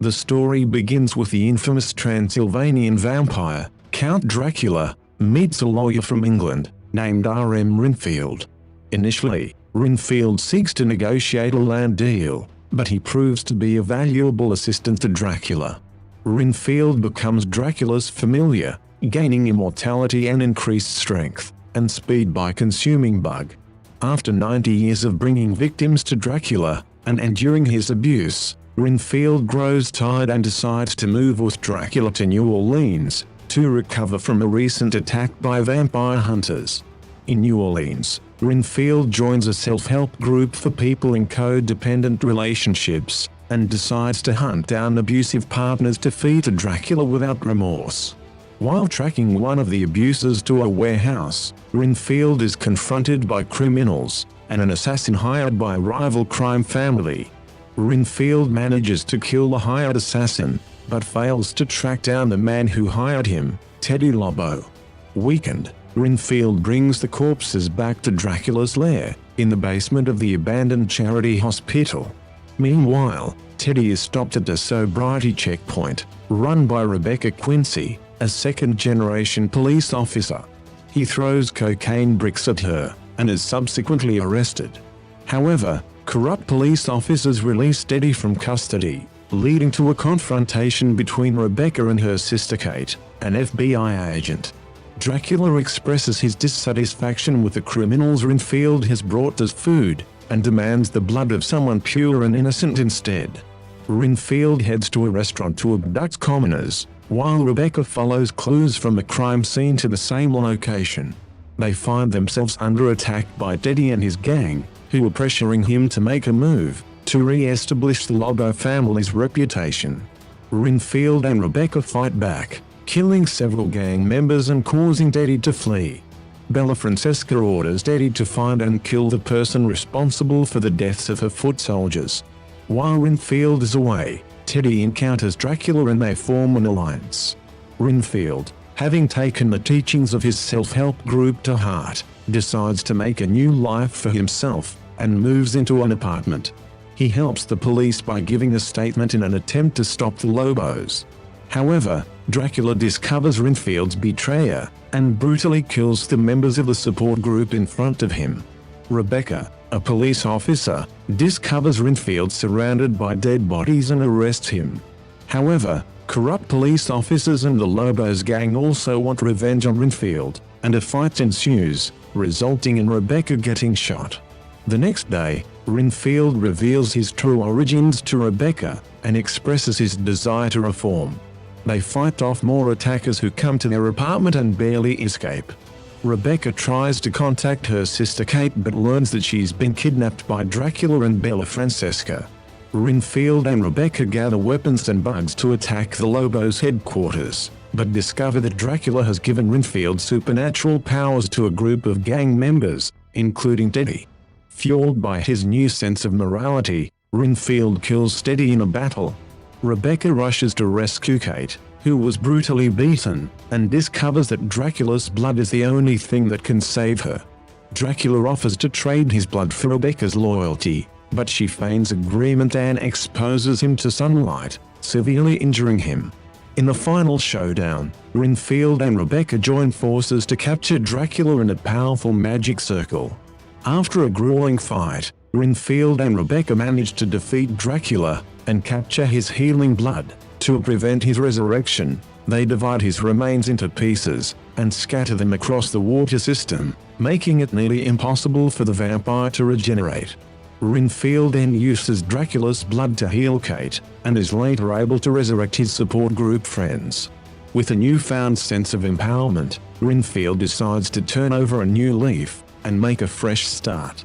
The story begins with the infamous Transylvanian vampire, Count Dracula, meets a lawyer from England, named Renfield. Initially, Renfield seeks to negotiate a land deal, but he proves to be a valuable assistant to Dracula. Renfield becomes Dracula's familiar, gaining immortality and increased strength and speed by consuming bug. After 90 years of bringing victims to Dracula and enduring his abuse, Renfield grows tired and decides to move with Dracula to New Orleans to recover from a recent attack by vampire hunters. In New Orleans, Renfield joins a self-help group for people in codependent relationships and decides to hunt down abusive partners to feed to Dracula without remorse. While tracking one of the abusers to a warehouse, Renfield is confronted by criminals and an assassin hired by a rival crime family. Renfield manages to kill the hired assassin, but fails to track down the man who hired him, Teddy Lobo. Weakened, Renfield brings the corpses back to Dracula's lair, in the basement of the abandoned charity hospital. Meanwhile, Teddy is stopped at a sobriety checkpoint, run by Rebecca Quincy, a second-generation police officer. He throws cocaine bricks at her, and is subsequently arrested. However, corrupt police officers release Teddy from custody, leading to a confrontation between Rebecca and her sister Kate, an FBI agent. Dracula expresses his dissatisfaction with the criminals Renfield has brought as food, and demands the blood of someone pure and innocent instead. Renfield heads to a restaurant to abduct commoners, while Rebecca follows clues from a crime scene to the same location. They find themselves under attack by Teddy and his gang, who are pressuring him to make a move to re-establish the Lobo family's reputation. Renfield and Rebecca fight back, killing several gang members and causing Teddy to flee. Bella Francesca orders Teddy to find and kill the person responsible for the deaths of her foot soldiers. While Renfield is away, Teddy encounters Dracula and they form an alliance. Renfield, having taken the teachings of his self-help group to heart, decides to make a new life for himself and moves into an apartment. He helps the police by giving a statement in an attempt to stop the Lobos. However, Dracula discovers Renfield's betrayer and brutally kills the members of the support group in front of him. Rebecca, a police officer, discovers Renfield surrounded by dead bodies and arrests him. However, corrupt police officers and the Lobos gang also want revenge on Renfield, and a fight ensues, resulting in Rebecca getting shot. The next day, Renfield reveals his true origins to Rebecca and expresses his desire to reform. They fight off more attackers who come to their apartment and barely escape. Rebecca tries to contact her sister Kate but learns that she's been kidnapped by Dracula and Bella Francesca. Renfield and Rebecca gather weapons and bugs to attack the Lobos' headquarters, but discover that Dracula has given Renfield supernatural powers to a group of gang members, including Teddy. Fueled by his new sense of morality, Renfield kills Teddy in a battle. Rebecca rushes to rescue Kate, who was brutally beaten, and discovers that Dracula's blood is the only thing that can save her. Dracula offers to trade his blood for Rebecca's loyalty, but she feigns agreement and exposes him to sunlight, severely injuring him. In the final showdown, Renfield and Rebecca join forces to capture Dracula in a powerful magic circle. After a grueling fight, Renfield and Rebecca manage to defeat Dracula and capture his healing blood. To prevent his resurrection, they divide his remains into pieces and scatter them across the water system, making it nearly impossible for the vampire to regenerate. Renfield then uses Dracula's blood to heal Kate, and is later able to resurrect his support group friends. With a newfound sense of empowerment, Renfield decides to turn over a new leaf and make a fresh start.